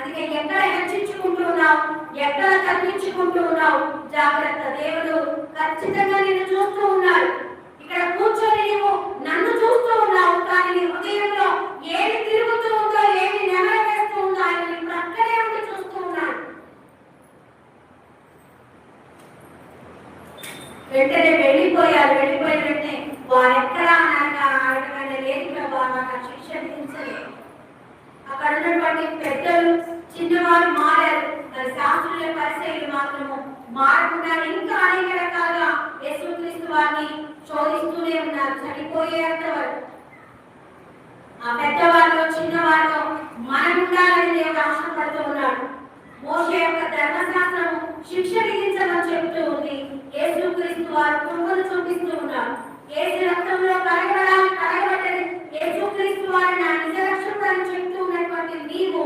అందుకే ఎక్కడ హెచ్చించుకుంటూ ఉన్నావు, ఎక్కడ తగ్గించుకుంటూ ఉన్నావు, జాగ్రత్త. దేవుడు ఖచ్చితంగా నిన్ను చూస్తూ ఉన్నాడు. ఇక్కడ కూర్చొని నీవు నన్ను చూస్తూ ఉన్నావు, కానీ నీ హృదయంలో ఏది తిరుగుతూ ఉందో, ఏది నెమరవేస్తూ ఉందో ఆయన ఇప్పుడు అక్కడే ఉండి చూస్తూ ఉన్నాడు. వెంటనే వెళ్ళిపోయారు. వెళ్ళిపోయిన వెంటనే వారెక్కడా అడగగానే లేదు ప్రభా, నాకు శిక్ష విధించలేదు. అక్కడ ఉన్నటువంటి పెద్దలు చిన్నవారు మారారు, మరి శాస్త్రుల పరిచయాలు మాత్రము మారకుండా ఇంకా అనేక రకాలుగా యేసుక్రీస్తు వారిని శోధిస్తూనే ఉన్నారు చనిపోయేంత వరకు. ఆ పెద్దవారిలో చిన్నవారిలో మనం ఉండాలని దేవుడు ఆశపడుతూ ఉన్నాడు. మోషే యొక్క ధర్మశాస్త్రము శిక్ష విధించమని చెప్తూ ఉంది. యేసుక్రీస్తు వారు కొమ్మలు చూపిస్తూ ఉన్నారు. యేసు రక్తంలో కడగబడ్డది యేసుక్రీస్తు వారిని నిజ రక్షకుడని చెప్తూ ఉన్నటువంటి నీవు